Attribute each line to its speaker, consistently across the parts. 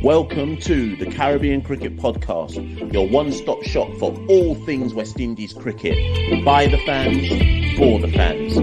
Speaker 1: Welcome to the Caribbean Cricket Podcast, your one-stop shop for all things West Indies cricket. By the fans, for the fans.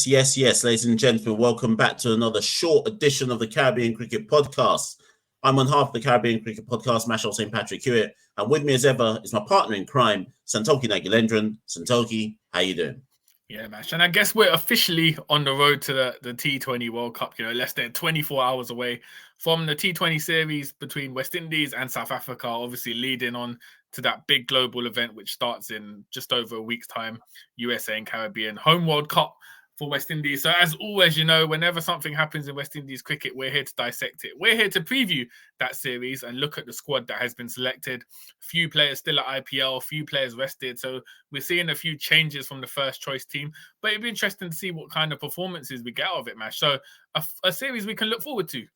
Speaker 1: Yes, ladies and gentlemen, welcome back to another short edition of the Caribbean Cricket Podcast. I'm on half of the Caribbean Cricket Podcast, Machel St. Patrick Hewitt, and with me as ever is my partner in crime, Santokie Nagulendran. Santokie, how you doing?
Speaker 2: Yeah, Mash, and I guess we're officially on the road to the T20 World Cup, less than 24 hours away from the T20 series between West Indies and South Africa, obviously leading on to that big global event, which starts in just over a week's time, USA and Caribbean home World Cup for West Indies. So as always, whenever something happens in West Indies cricket, we're here to dissect it. We're here to preview that series and look at the squad that has been selected. Few players still at IPL, few players rested. So we're seeing a few changes from the first choice team, but it'd be interesting to see what kind of performances we get out of it, Mash. So a series we can look forward to.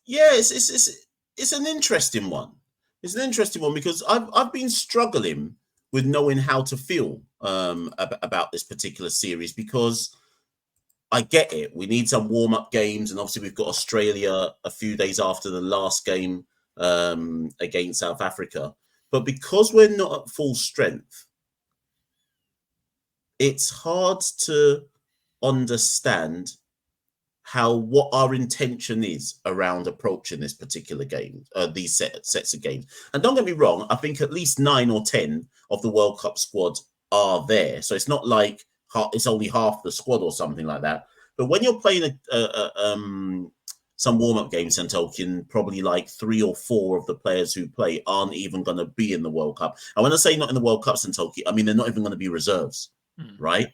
Speaker 1: Yeah, it's an interesting one. It's an interesting one because I've been struggling with knowing how to feel about this particular series, because I get it. We need some warm-up games, and obviously we've got Australia a few days after the last game against South Africa. But because we're not at full strength, it's hard to understand what our intention is around approaching this particular game, these sets of games. And don't get me wrong, I think at least 9 or 10 of the World Cup squad are there. So it's not like it's only half the squad or something like that. But when you're playing some warm-up games, Santokie, probably like 3 or 4 of the players who play aren't even going to be in the World Cup. And when I say not in the World Cup, Santokie, I mean they're not even going to be reserves, right?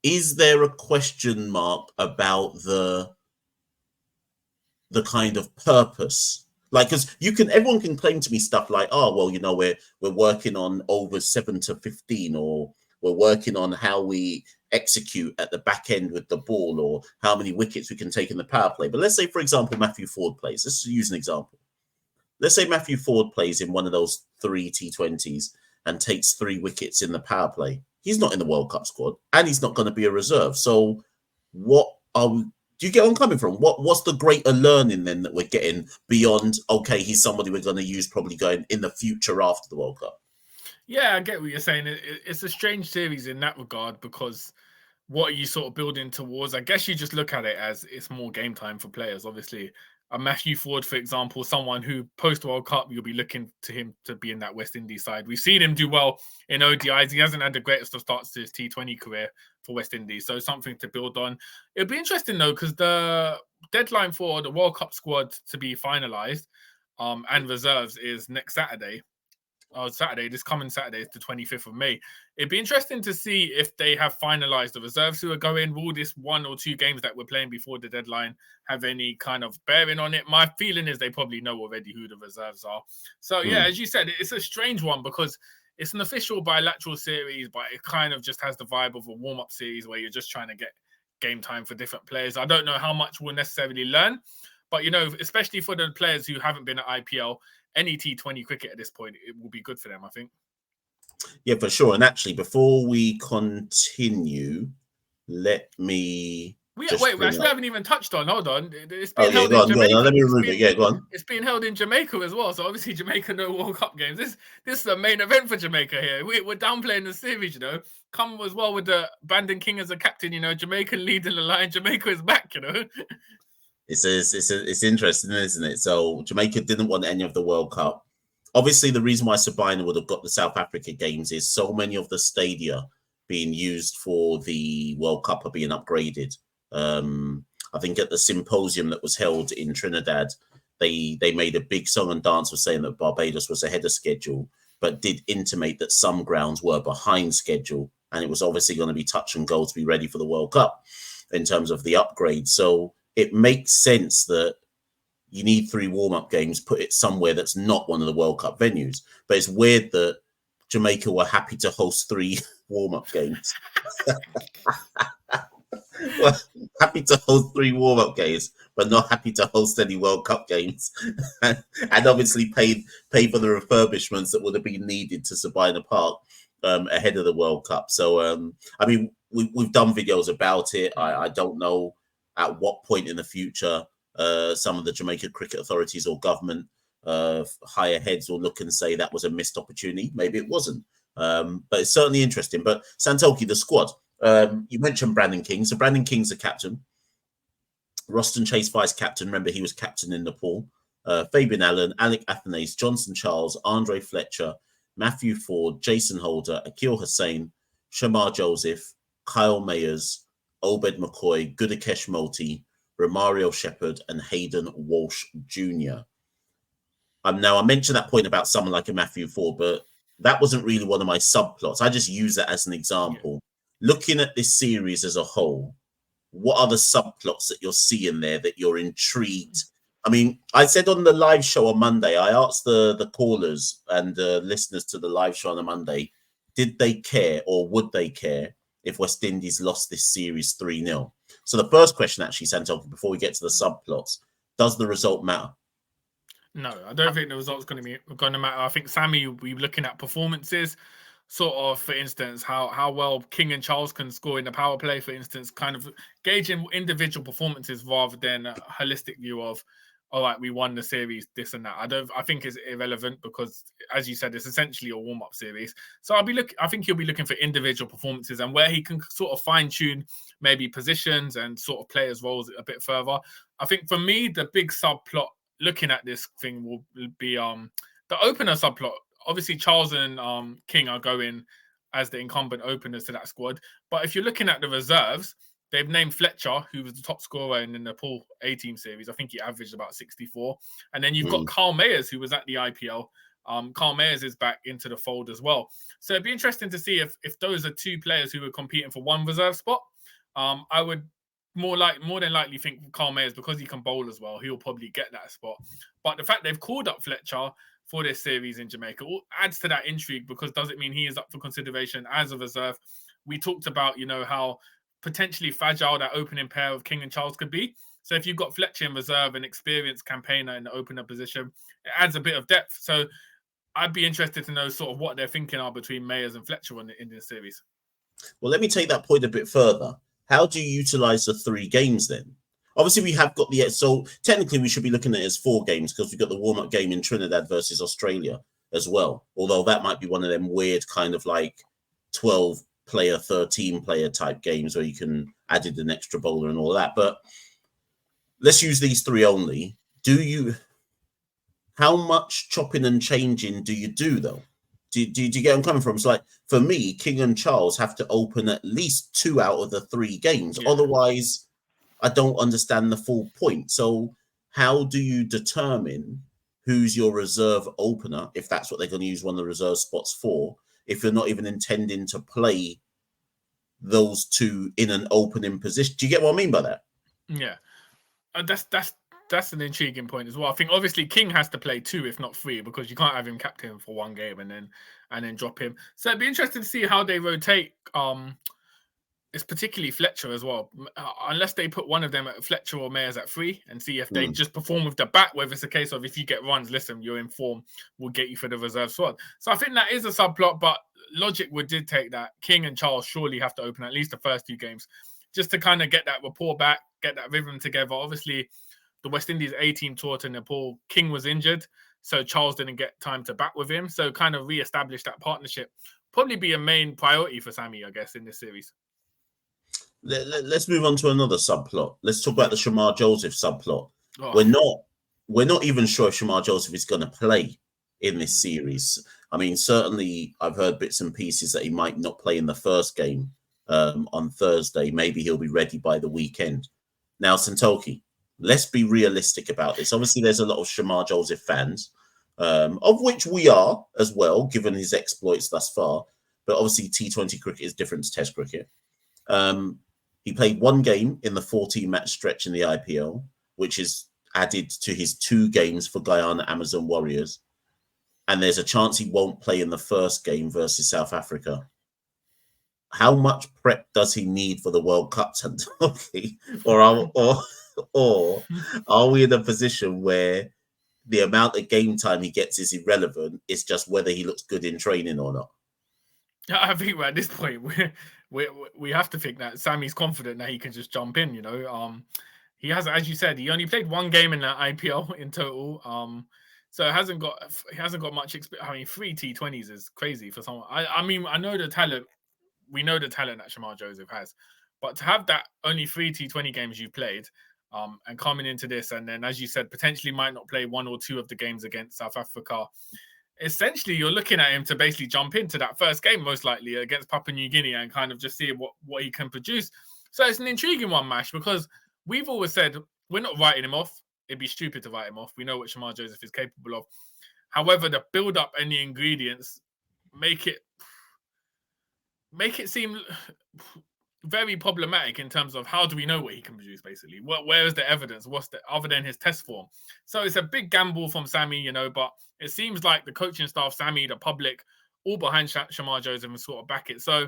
Speaker 1: Is there a question mark about the kind of purpose? Like, because everyone can claim to me stuff like, oh, well, we're working on over 7 to 15, or we're working on how we execute at the back end with the ball, or how many wickets we can take in the power play. But let's say, for example, Matthew Forde plays. Let's use an example. Let's say Matthew Forde plays in one of those 3 T20s and takes 3 wickets in the power play. He's not in the World Cup squad, and he's not going to be a reserve. So what are we? Do you get where I'm coming from? What's the greater learning then that we're getting beyond, okay, he's somebody we're going to use probably going in the future after the World Cup?
Speaker 2: Yeah, I get what you're saying. It's a strange series in that regard, because what are you sort of building towards? I guess you just look at it as it's more game time for players. Obviously, a Matthew Forde, for example, someone who post-World Cup, you'll be looking to him to be in that West Indies side. We've seen him do well in ODIs. He hasn't had the greatest of starts to his T20 career for West Indies, so something to build on. It'll be interesting, though, because the deadline for the World Cup squad to be finalised and reserves is next Saturday. This coming Saturday is the 25th of May. It'd be interesting to see if they have finalized the reserves who are going. Will this 1 or 2 games that we're playing before the deadline have any kind of bearing on it? My feeling is they probably know already who the reserves are. So, yeah, as you said, it's a strange one because it's an official bilateral series, but it kind of just has the vibe of a warm-up series where you're just trying to get game time for different players. I don't know how much we'll necessarily learn, but, especially for the players who haven't been at IPL, any T20 cricket at this point, it will be good for them, I think.
Speaker 1: Yeah, for sure. And actually, before we continue, let me...
Speaker 2: We haven't even touched on. Hold on. It's been held in Jamaica.
Speaker 1: Let me remove it. Yeah, go on.
Speaker 2: It's been held in Jamaica as well. So obviously, Jamaica no World Cup games. This is the main event for Jamaica here. We're downplaying the series, Come as well with the Brandon King as a captain, Jamaica leading the line. Jamaica is back,
Speaker 1: It's interesting, isn't it? So Jamaica didn't want any of the World Cup. Obviously, the reason why Sabina would have got the South Africa games is so many of the stadia being used for the World Cup are being upgraded. I think at the symposium that was held in Trinidad, they made a big song and dance of saying that Barbados was ahead of schedule, but did intimate that some grounds were behind schedule. And it was obviously going to be touch and go to be ready for the World Cup in terms of the upgrade. So it makes sense that you need 3 warm-up games, put it somewhere that's not one of the World Cup venues. But it's weird that Jamaica were happy to host 3 warm-up games. Well, happy to host 3 warm-up games, but not happy to host any World Cup games. And obviously paid for the refurbishments that would have been needed to Sabina Park ahead of the World Cup. So, I mean, we've done videos about it. I don't know at what point in the future some of the Jamaica Cricket Authorities or government higher heads will look and say that was a missed opportunity. Maybe it wasn't. But it's certainly interesting. But Santokie, the squad. You mentioned Brandon King. So Brandon King's the captain. Roston Chase, vice captain. Remember, he was captain in Nepal. Fabian Allen, Alec Athanase, Johnson Charles, Andre Fletcher, Matthew Ford, Jason Holder, Akil Hussain, Shamar Joseph, Kyle Mayers, Obed McCoy, Gudakesh Moti, Romario Shepherd, and Hayden Walsh Jr. Now, I mentioned that point about someone like a Matthew Ford, but that wasn't really one of my subplots. I just use that as an example. Yeah. Looking at this series as a whole, what are the subplots that you're seeing there that you're intrigued? I mean, I said on the live show on Monday, I asked the callers and listeners to the live show on a Monday, did they care or would they care if West Indies lost this series 3-0? So the first question, actually, Santokie, before we get to the subplots, does the result matter?
Speaker 2: No, I don't think the result's going to matter. I think Sammy will be looking at performances, sort of, for instance, how well King and Charles can score in the power play, for instance, kind of gauging individual performances rather than a holistic view of, all right, we won the series, this and that. I think it's irrelevant because, as you said, it's essentially a warm-up series. So I think he'll be looking for individual performances and where he can sort of fine-tune maybe positions and sort of players' roles a bit further. I think for me, the big subplot looking at this thing will be the opener subplot. Obviously, Charles and King are going as the incumbent openers to that squad. But if you're looking at the reserves, they've named Fletcher, who was the top scorer in the Nepal A-team series. I think he averaged about 64. And then you've got Carl Mayers, who was at the IPL. Carl Mayers is back into the fold as well. So it'd be interesting to see if those are 2 players who are competing for one reserve spot. I would more than likely think Carl Mayers, because he can bowl as well, he'll probably get that spot. But the fact they've called up Fletcher for this series in Jamaica adds to that intrigue, because does it mean he is up for consideration as a reserve? We talked about, how potentially fragile that opening pair of King and Charles could be. So if you've got Fletcher in reserve, an experienced campaigner in the opener position, it adds a bit of depth. So I'd be interested to know sort of what they're thinking are between Mayers and Fletcher in this series.
Speaker 1: Well, let me take that point a bit further. How do you utilize the 3 games then? Obviously, we have got so technically we should be looking at it as 4 games because we've got the warm-up game in Trinidad versus Australia as well. Although that might be one of them weird kind of like 12-player, 13-player type games where you can add in an extra bowler and all that. But let's use these 3 only. How much chopping and changing do you do though? Do you get where I'm coming from? It's like, for me, King and Charles have to open at least 2 out of the 3 games. Yeah. Otherwise, I don't understand the full point. So how do you determine who's your reserve opener, if that's what they're going to use one of the reserve spots for, if you're not even intending to play those 2 in an opening position? Do you get what I mean by that?
Speaker 2: Yeah. That's an intriguing point as well. I think obviously King has to play 2, if not 3, because you can't have him captain for 1 game and then drop him. So it'd be interesting to see how they rotate. It's particularly Fletcher as well, unless they put one of them at Fletcher or Mayers at 3 and see if they just perform with the bat. Whether it's a case of if you get runs, listen, you're in form, we'll get you for the reserve squad. So I think that is a subplot, but logic would dictate that King and Charles surely have to open at least the first 2 games just to kind of get that rapport back, get that rhythm together. Obviously, the West Indies A-team tour to Nepal, King was injured, so Charles didn't get time to bat with him. So kind of re-establish that partnership. Probably be a main priority for Sammy, I guess, in this series.
Speaker 1: Let's move on to another subplot. Let's talk about the Shamar Joseph subplot.
Speaker 2: Oh.
Speaker 1: We're not even sure if Shamar Joseph is going to play in this series. I mean, certainly I've heard bits and pieces that he might not play in the first game on Thursday. Maybe he'll be ready by the weekend. Now, Santokie, let's be realistic about this. Obviously, there's a lot of Shamar Joseph fans, of which we are as well, given his exploits thus far. But obviously, T20 cricket is different to Test cricket. He played 1 game in the 14-match stretch in the IPL, which is added to his 2 games for Guyana Amazon Warriors. And there's a chance he won't play in the first game versus South Africa. how much prep does he need for the World Cup, Santokie? Or are we in a position where the amount of game time he gets is irrelevant? It's just whether he looks good in training or not.
Speaker 2: I think at this point we have to think that Sammy's confident that he can just jump in. He has, as you said, he only played one game in that IPL in total. So he hasn't got much experience. I mean, 3 T20s is crazy for someone. I mean, I know the talent. We know the talent that Shamar Joseph has, but to have that only 3 T20 games you've played, and coming into this, and then as you said, potentially might not play 1 or 2 of the games against South Africa. Essentially, you're looking at him to basically jump into that first game, most likely against Papua New Guinea, and kind of just see what he can produce. So it's an intriguing one, Mash, because we've always said we're not writing him off. It'd be stupid to write him off. We know what Shamar Joseph is capable of. However, the build-up and the ingredients make it seem very problematic in terms of how do we know what he can produce, basically? Where is the evidence? What's the other than his test form? So it's a big gamble from Sammy, but it seems like the coaching staff, Sammy, the public, all behind Shamar Joseph and sort of back it. So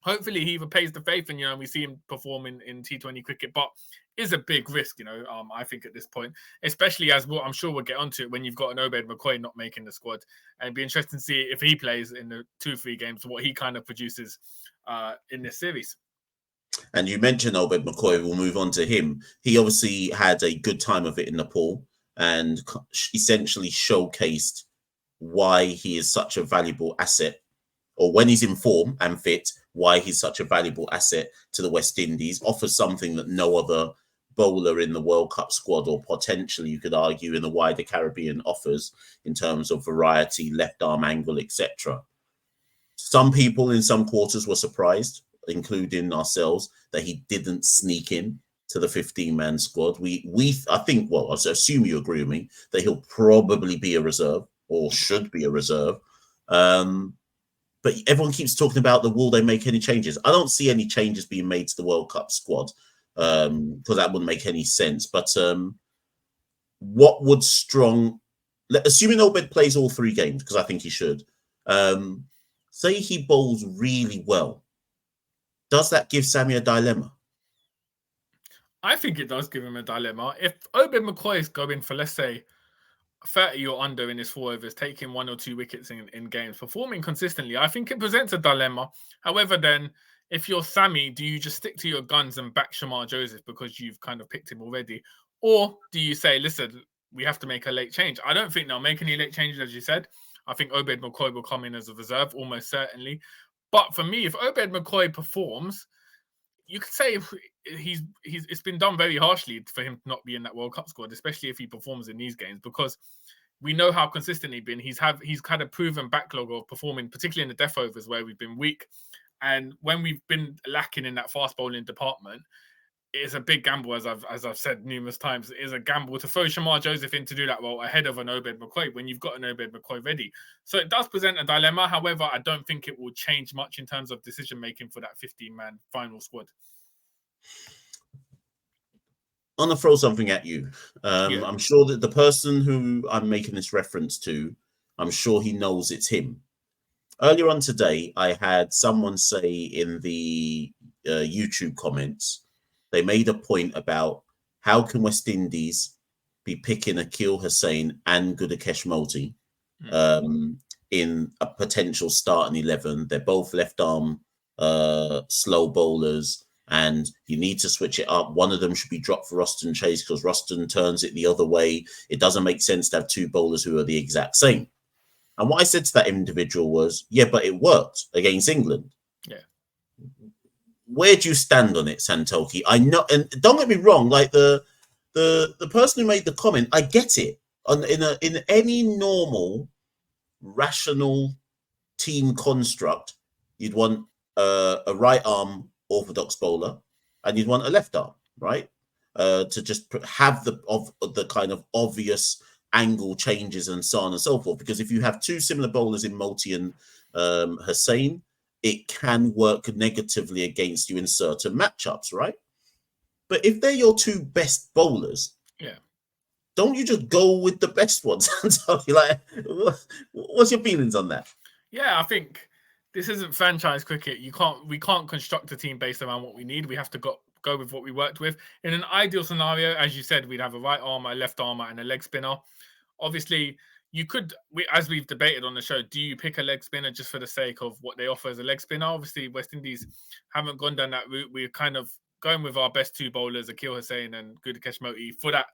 Speaker 2: hopefully he either pays the faith and, we see him perform in T20 cricket, but is a big risk, I think at this point, especially as I'm sure we'll get onto it when you've got an Obed McCoy not making the squad. And it'd be interesting to see if he plays in the 2-3 games, what he kind of produces in this series.
Speaker 1: And you mentioned Obed McCoy, we'll move on to him. He obviously had a good time of it in Nepal and essentially showcased why he is such a valuable asset, or when he's in form and fit, why he's such a valuable asset to the West Indies. Offers something that no other bowler in the World Cup squad, or potentially you could argue in the wider Caribbean, offers in terms of variety, left arm angle, etc. Some people in some quarters were surprised, including ourselves, that he didn't sneak in to the 15-man squad. I think, I assume you agree with me, that he'll probably be a reserve, or should be a reserve. But everyone keeps talking about will they make any changes? I don't see any changes being made to the World Cup squad, because that wouldn't make any sense. But what would assuming Obed plays all 3 games, because I think he should, say he bowls really well, does that give Sammy a dilemma?
Speaker 2: I think it does give him a dilemma. If Obed McCoy is going for, let's say, 30 or under in his 4 overs, taking 1 or 2 wickets in games, performing consistently, I think it presents a dilemma. However, then, if you're Sammy, do you just stick to your guns and back Shamar Joseph because you've kind of picked him already? Or do you say, listen, we have to make a late change? I don't think they'll make any late changes, as you said. I think Obed McCoy will come in as a reserve, almost certainly. But for me, if Obed McCoy performs, you could say it's been done very harshly for him to not be in that World Cup squad, especially if he performs in these games, because we know how consistent he's been. He's had a proven backlog of performing, particularly in the death overs where we've been weak. And when we've been lacking in that fast bowling department, it's a big gamble, as I've said numerous times. It is a gamble to throw Shamar Joseph in to do that role ahead of an Obed McCoy when you've got an Obed McCoy ready. So it does present a dilemma. However, I don't think it will change much in terms of decision-making for that 15-man final squad.
Speaker 1: I'm going to throw something at you. I'm sure that the person who I'm making this reference to, I'm sure he knows it's him. Earlier on today, I had someone say in the YouTube comments, they made a point about how can West Indies be picking Akil Hussain and Gudakesh Moti in a potential starting 11. They're both left-arm slow bowlers, and you need to switch it up. One of them should be dropped for Roston Chase because Roston turns it the other way. It doesn't make sense to have 2 bowlers who are the exact same. And what I said to that individual was, yeah, but it worked against England. Yeah. Where do you stand on it, Santokie? I know, and don't get me wrong, like the person who made the comment, I get it. In any normal, rational team construct, you'd want a right arm orthodox bowler, and you'd want a left arm, right? To just have the kind of obvious angle changes and so on and so forth. Because if you have 2 similar bowlers in Moti and Hussain, it can work negatively against you in certain matchups, right? But if they're your 2 best bowlers, don't you just go with the best ones? Like, what's your feelings on that?
Speaker 2: Yeah, I think this isn't franchise cricket. We can't construct a team based around what we need. We have to go with what we worked with. In an ideal scenario, as you said, we'd have a right armer, a left armer, and a leg spinner. Obviously, you could, as we've debated on the show, do you pick a leg spinner just for the sake of what they offer as a leg spinner? Obviously, West Indies haven't gone down that route. We're kind of going with our best two bowlers, Akil Hussain and Gudakesh Moti, for that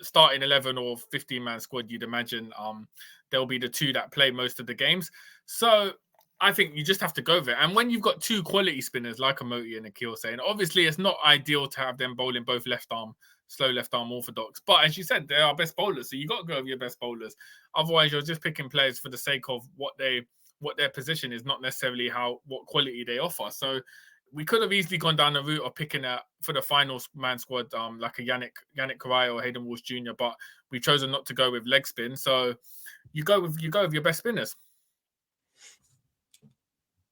Speaker 2: starting 11 or 15-man squad. You'd imagine they'll be the two that play most of the games. So I think you just have to go with it. And when you've got two quality spinners like a Moti and Akil Hussain, obviously it's not ideal to have them bowling both slow left arm orthodox. But as you said, they're our best bowlers, so you got to go with your best bowlers. Otherwise, you're just picking players for the sake of what their position is, not necessarily what quality they offer. So we could have easily gone down the route of picking for the final man squad, like a Yannick Karai or Hayden Walsh Jr., but we've chosen not to go with leg spin. So you go with your best spinners.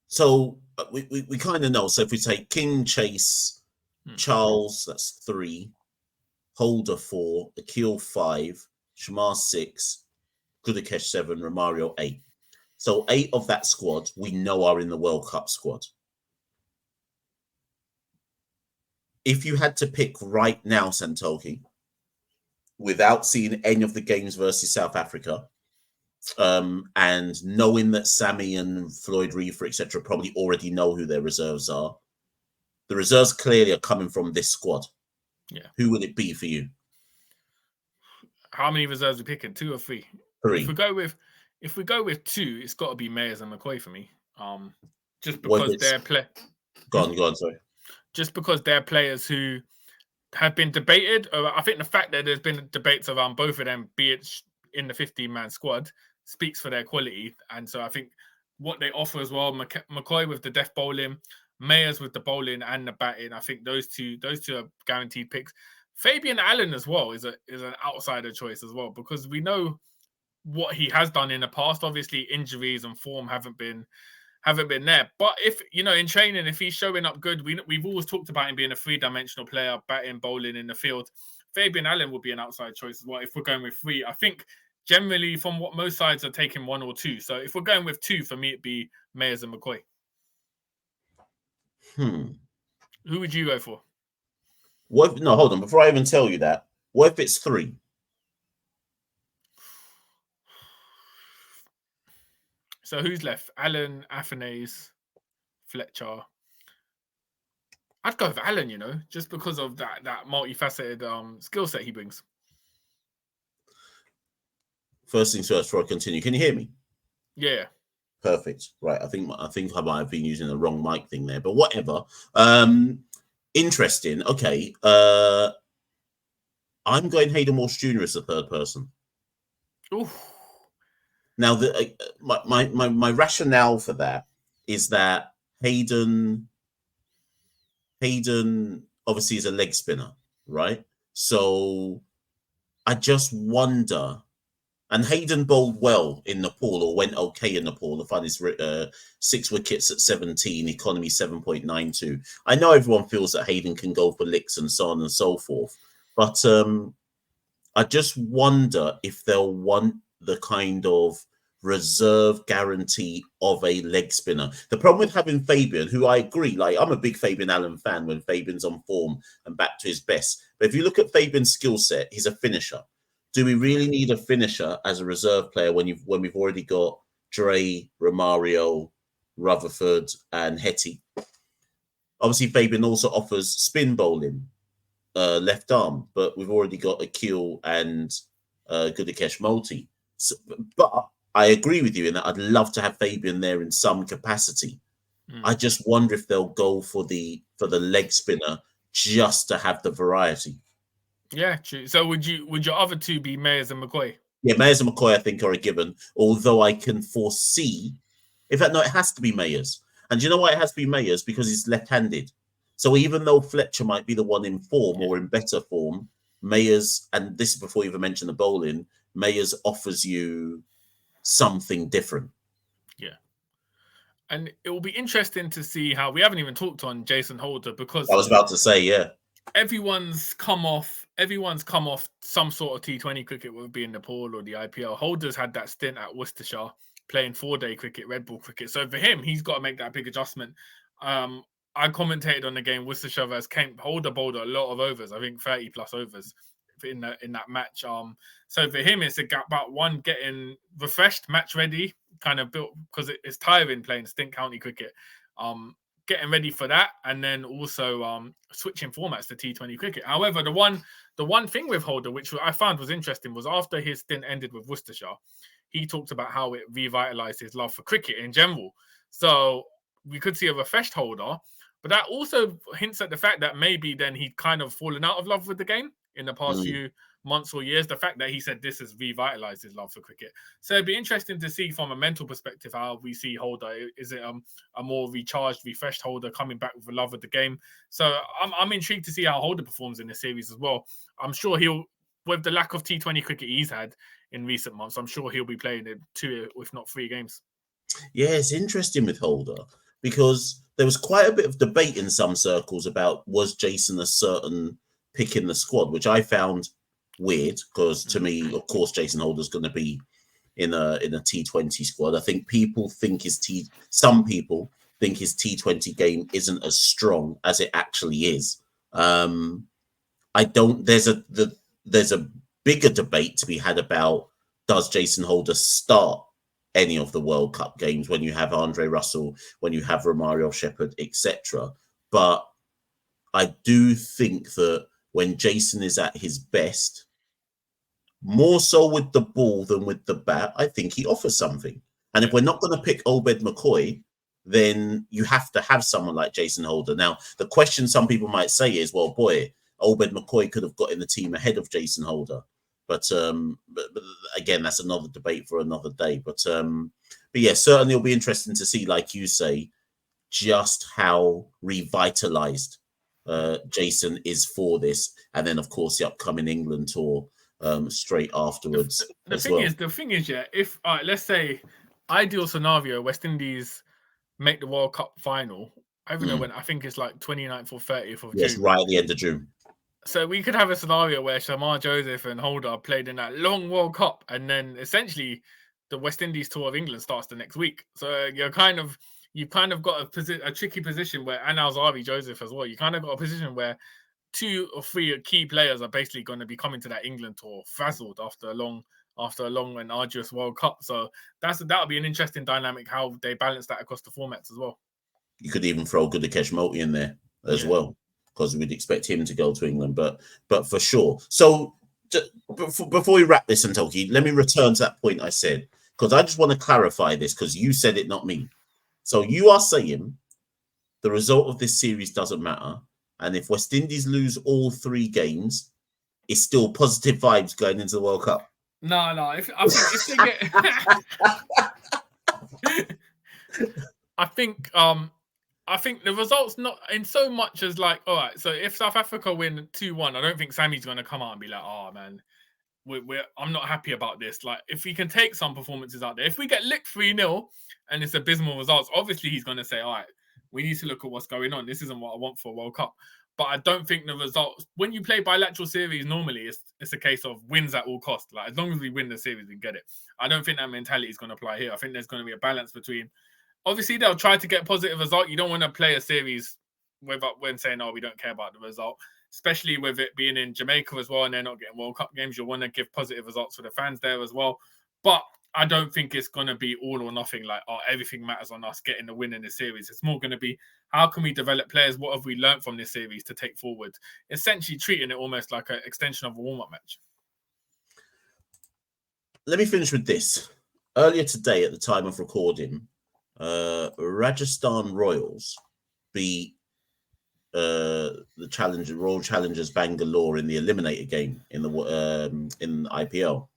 Speaker 1: So we kind of know. So if we take King, Chase, Charles, that's 3, Holder 4, Akil 5, Shamar 6, Gudakesh 7, Romario 8. So 8 of that squad we know are in the World Cup squad. If you had to pick right now, Santokie, without seeing any of the games versus South Africa, and knowing that Sammy and Floyd Reefer, etc., probably already know who their reserves are, the reserves clearly are coming from this squad.
Speaker 2: Yeah.
Speaker 1: Who would it be for you?
Speaker 2: How many reserves are we picking? 2 or 3?
Speaker 1: 3.
Speaker 2: If we go with 2, it's got to be Mayers and McCoy for me. Just because they're
Speaker 1: Go on, sorry.
Speaker 2: Just because they're players who have been debated. I think the fact that there's been debates around both of them, be it in the 15-man squad, speaks for their quality. And so I think what they offer as well, McCoy with the death bowling, Mayers with the bowling and the batting, I think those two are guaranteed picks. Fabian Allen as well is an outsider choice as well, because we know what he has done in the past. Obviously, injuries and form haven't been there. But if, in training, if he's showing up good, we've always talked about him being a 3-dimensional player, batting, bowling in the field. Fabian Allen would be an outside choice as well if we're going with 3. I think generally from what most sides are taking 1 or 2. So if we're going with 2, for me, it'd be Mayers and McCoy. Who would you go for?
Speaker 1: No, hold on. Before I even tell you that, what if it's 3?
Speaker 2: So who's left? Allen, Afanase, Fletcher. I'd go with Allen, just because of that multifaceted skill set he brings.
Speaker 1: First things first, before I continue, can you hear me?
Speaker 2: Yeah.
Speaker 1: Perfect. Right. I think I might have been using the wrong mic thing there, but whatever. Interesting. Okay. I'm going Hayden Walsh Jr. as the third person.
Speaker 2: Ooh.
Speaker 1: Now, my rationale for that is that Hayden obviously is a leg spinner, right? So I just wonder. And Hayden bowled well in Nepal, or went okay in Nepal. The fun is 6 wickets at 17, economy 7.92. I know everyone feels that Hayden can go for licks and so on and so forth, but I just wonder if they'll want the kind of reserve guarantee of a leg spinner. The problem with having Fabian, who I agree, like I'm a big Fabian Allen fan when Fabian's on form and back to his best. But if you look at Fabian's skill set, he's a finisher. Do we really need a finisher as a reserve player when we've already got Dre, Romario, Rutherford, and Hetty? Obviously, Fabian also offers spin bowling, left arm, but we've already got Akil and Gudakesh Moti. So, but I agree with you in that I'd love to have Fabian there in some capacity. I just wonder if they'll go for the leg spinner just to have the variety.
Speaker 2: Yeah, true. So would your other 2 be Mayers and McCoy?
Speaker 1: Yeah, Mayers and McCoy I think are a given, although I can foresee. In fact, no, it has to be Mayers. And do you know why it has to be Mayers? Because he's left-handed. So even though Fletcher might be the one in form or in better form, Mayers, and this is before you even mention the bowling, Mayers offers you something different.
Speaker 2: Yeah. And it will be interesting to see how, we haven't even talked on Jason Holder, because
Speaker 1: I was about to say, yeah.
Speaker 2: Everyone's come off some sort of T20 cricket, whether it be in Nepal or the IPL. Holder's had that stint at Worcestershire. playing 4-day cricket, red ball cricket. So for him, he's got to make that big adjustment. I commentated on the game Worcestershire versus Kent. Holder bowled a lot of overs, I think 30 plus overs in that match. So for him, it's about one, getting refreshed, match ready, kind of built, because it's tiring playing stint county cricket. Getting ready for that, and then also switching formats to T20 cricket. However, the one thing with Holder, which I found was interesting, was after his stint ended with Worcestershire, he talked about how it revitalized his love for cricket in general. So we could see a refreshed Holder, but that also hints at the fact that maybe then he'd kind of fallen out of love with the game in the past few months or years. The fact that he said this has revitalized his love for cricket. So it'd be interesting to see from a mental perspective how we see Holder. Is it a more recharged, refreshed Holder coming back with a love of the game? So I'm intrigued to see how Holder performs in this series as well. I'm sure he'll, with the lack of T20 cricket he's had in recent months, I'm sure he'll be playing in 2, if not 3 games.
Speaker 1: Yeah, it's interesting with Holder because there was quite a bit of debate in some circles about was Jason a certain pick in the squad, which I found weird because to me, of course, Jason Holder's going to be in a T20 squad. I think people think some people think his T20 game isn't as strong as it actually is. I don't. There's a bigger debate to be had about, does Jason Holder start any of the World Cup games when you have Andre Russell, when you have Romario Shepherd, etc. But I do think that when Jason is at his best, more so with the ball than with the bat, I think he offers something. And if we're not going to pick Obed McCoy, then you have to have someone like Jason Holder. Now, the question some people might say is, well, boy, Obed McCoy could have got in the team ahead of Jason Holder. But again, that's another debate for another day. But yeah, certainly it'll be interesting to see, like you say, just how revitalized Jason is for this. And then, of course, the upcoming England tour straight afterwards.
Speaker 2: The thing is, yeah, if let's say ideal scenario, West Indies make the World Cup final. I don't know when. I think it's like 29th or 30th of June.
Speaker 1: Yes, right at the end of June.
Speaker 2: So we could have a scenario where Shamar Joseph and Holder played in that long World Cup, and then essentially the West Indies tour of England starts the next week. So you've kind of got a tricky position where, and Alzari Joseph as well. You kind of got a position where 2 or 3 key players are basically going to be coming to that England tour frazzled after a long and arduous World Cup. So that'll be an interesting dynamic how they balance that across the formats as well.
Speaker 1: You could even throw Gudakesh Motie in there as well, because we'd expect him to go to England, but for sure. So before we wrap this, Santokie, let me return to that point I said, because I just want to clarify this, because you said it, not me. So you are saying the result of this series doesn't matter, and if West Indies lose all 3 games, it's still positive vibes going into the World Cup?
Speaker 2: No. I think the results not in so much as like, all right, so if South Africa win 2-1, I don't think Sammy's going to come out and be like, oh man, I'm not happy about this. Like, if we can take some performances out there, if we get licked 3-0 and it's abysmal results, obviously he's going to say, all right, we need to look at what's going on. This isn't what I want for a World Cup. But I don't think the results, when you play bilateral series, normally it's a case of wins at all costs. Like, as long as we win the series, we get it. I don't think that mentality is going to apply here. I think there's going to be a balance between, obviously they'll try to get positive result. You don't want to play a series when saying, oh, we don't care about the result, especially with it being in Jamaica as well, and they're not getting World Cup games. You'll want to give positive results for the fans there as well. But I don't think it's going to be all or nothing, like, oh, everything matters on us getting the win in the series. It's more going to be, how can we develop players? What have we learned from this series to take forward? Essentially treating it almost like an extension of a warm-up match.
Speaker 1: Let me finish with this. Earlier today, at the time of recording, Rajasthan Royals beat the Royal Challengers Bangalore in the eliminator game in the IPL.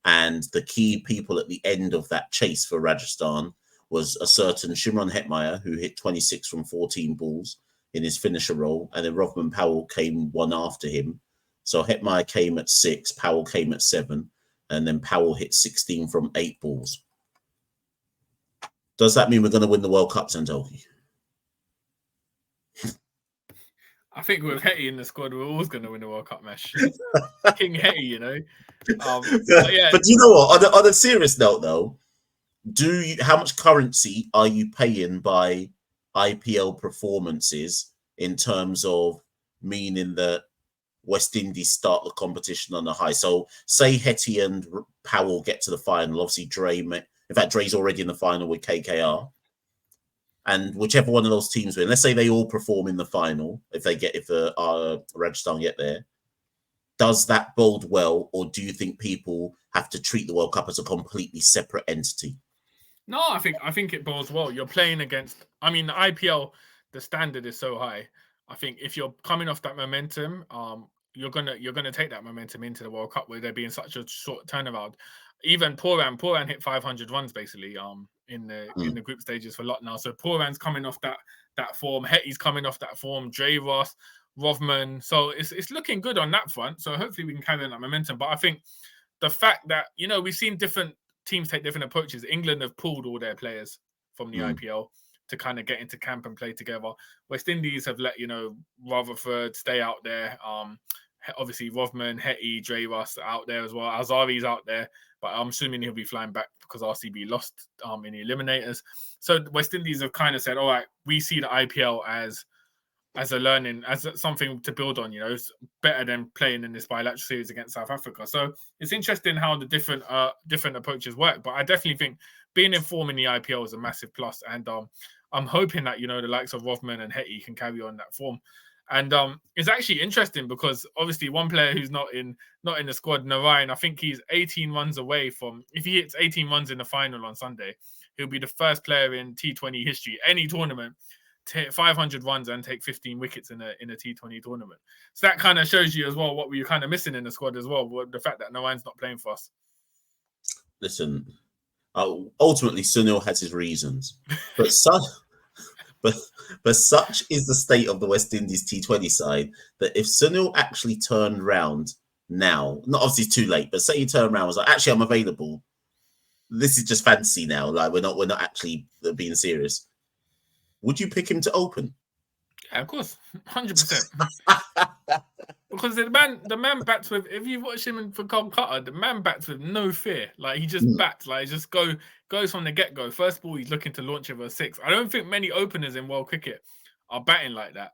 Speaker 1: And the key people at the end of that chase for Rajasthan was a certain Shimron Hetmeyer, who hit 26 from 14 balls in his finisher role, and then Rovman Powell came one after him. So Hetmeyer came at 6, Powell came at 7, and then Powell hit 16 from 8 balls. Does that mean we're going to win the World Cup, Santokie?
Speaker 2: I think with Hetty in the squad, we're always going to win the World Cup match. King Hetty, you know.
Speaker 1: But you know what? On a serious note, though, how much currency are you paying by IPL performances in terms of meaning that West Indies start the competition on a high? So say Hetty and Powell get to the final. Obviously, Dre's already in the final with KKR. And whichever one of those teams win, let's say they all perform in the final, if Rajasthan get there, does that bode well, or do you think people have to treat the World Cup as a completely separate entity?
Speaker 2: No, I think it bodes well. You're playing against. I mean, the IPL, the standard is so high. I think if you're coming off that momentum, you're gonna take that momentum into the World Cup where there being such a short turnaround. Even Pooran hit 500 runs basically in the group stages for Lucknow. So Pooran's coming off that form. Hetty's coming off that form. Dre Ross, Rovman. So it's looking good on that front. So hopefully we can carry on that momentum. But I think the fact that, you know, we've seen different teams take different approaches. England have pulled all their players from the IPL to kind of get into camp and play together. West Indies have let, you know, Rutherford stay out there. Obviously, Rovman, Hetty, Dre Ross out there as well. Azari's out there, but I'm assuming he'll be flying back because RCB lost in the eliminators. So West Indies have kind of said, all right, we see the IPL as a learning, as something to build on. You know, it's better than playing in this bilateral series against South Africa. So it's interesting how the different approaches work. But I definitely think being in form in the IPL is a massive plus. And I'm hoping that, you know, the likes of Rovman and Hetty can carry on that form. And it's actually interesting because obviously one player who's not in the squad, Narayan, I think he's 18 runs away from, if he hits 18 runs in the final on Sunday, he'll be the first player in T20 history, any tournament, to hit 500 runs and take 15 wickets in a T20 tournament. So that kind of shows you as well what we're kind of missing in the squad as well, the fact that Narayan's not playing for us.
Speaker 1: Listen, ultimately Sunil has his reasons, but But such is the state of the West Indies T20 side that if Sunil actually turned round now, not obviously it's too late, but say you turn around and was like, actually, I'm available. This is just fantasy now. Like we're not actually being serious. Would you pick him to open?
Speaker 2: Yeah, of course, 100%. Because the man bats with. If you watch him for Kolkata, the man bats with no fear. Like he just bats. Like just goes from the get go. First ball, he's looking to launch over a 6. I don't think many openers in world cricket are batting like that.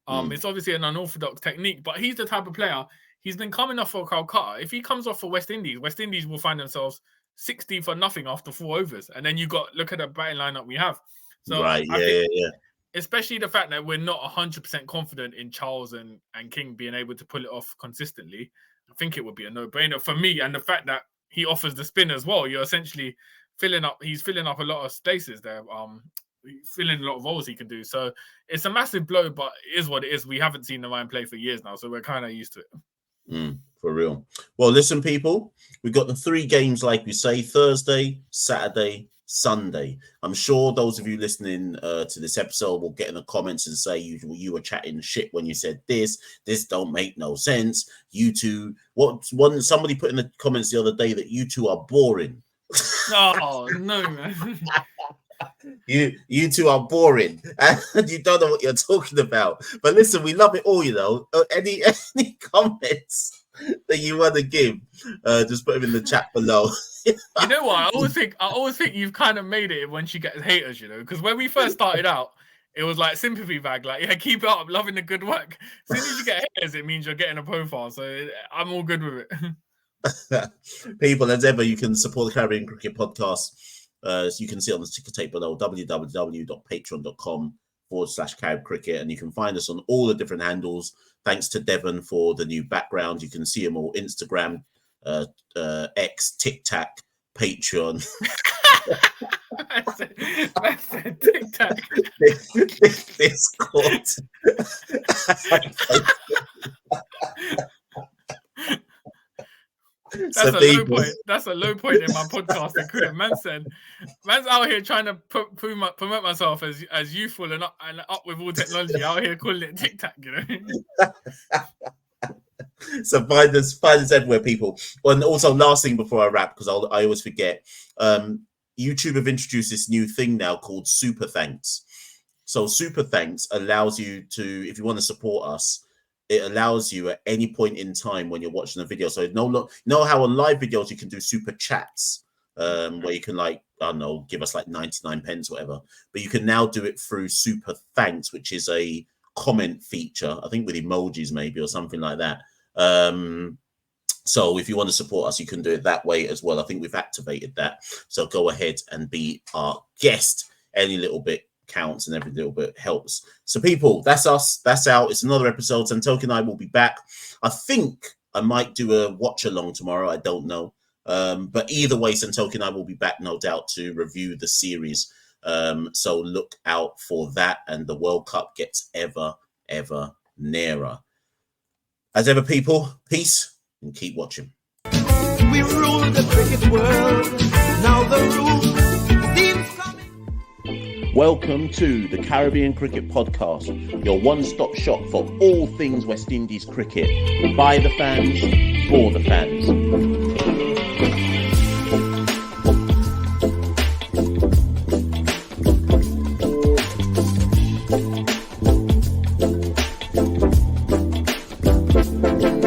Speaker 2: It's obviously an unorthodox technique, but he's the type of player. He's been coming off for Kolkata. If he comes off for West Indies will find themselves 60 for nothing after 4 overs, and then look at the batting lineup we have. So
Speaker 1: right, yeah.
Speaker 2: Especially the fact that we're not 100% confident in Charles and King being able to pull it off consistently, I think it would be a no-brainer for me. And the fact that he offers the spin as well, you're essentially he's filling up a lot of spaces there, filling a lot of roles he can do. So it's a massive blow, but it is what it is. We haven't seen Narayan play for years now, so we're kind of used to it.
Speaker 1: For real. Well, listen, people, we've got the 3 games, like we say, Thursday, Saturday, Sunday. I'm sure those of you listening to this episode will get in the comments and say you were chatting shit when you said this don't make no sense. You two, somebody put in the comments the other day that you two are boring.
Speaker 2: Oh no, man.
Speaker 1: You two are boring and you don't know what you're talking about. But listen, we love it all, you know. Any comments that you want to give, just put them in the chat below.
Speaker 2: You know what? I always think you've kind of made it once you get haters, you know, because when we first started out, it was like sympathy bag, like, yeah, keep it up, loving the good work. As soon as you get haters, it means you're getting a profile. So I'm all good with
Speaker 1: it. People, as ever, you can support the Caribbean Cricket Podcast. As you can see on the ticker tape below, www.patreon.com/Carib Cricket, and you can find us on all the different handles. Thanks to Devon for the new background. You can see them all: Instagram, X, TikTok, Patreon.
Speaker 2: That's a TikTok.
Speaker 1: Discord.
Speaker 2: That's a low point. That's a low point in my podcasting career. Man's out here trying to promote myself as youthful and up with all technology. Out here calling it TikTok, you know.
Speaker 1: So find us everywhere, people. And also, last thing before I wrap, because I always forget. YouTube have introduced this new thing now called Super Thanks. So super thanks allows you to, if you want to support us, it allows you at any point in time when you're watching a video. So you know how on live videos you can do super chats, where you can, like, I don't know, give us like 99 pence, whatever. But you can now do it through super thanks, which is a comment feature, I think with emojis maybe or something like that. So if you want to support us, you can do it that way as well. I think we've activated that. So go ahead and be our guest. Any little bit counts and every little bit helps. So people, that's us. That's out. It's another episode. Santokie and I will be back. I think I might do a watch along tomorrow. I don't know. But either way, Santokie and I will be back, no doubt, to review the series. So look out for that. And the World Cup gets ever, ever nearer. As ever, people, peace and keep watching.
Speaker 3: We rule the cricket world. Now the rule.
Speaker 1: Welcome to the Caribbean Cricket Podcast, your one-stop shop for all things West Indies cricket. By the fans, for the fans.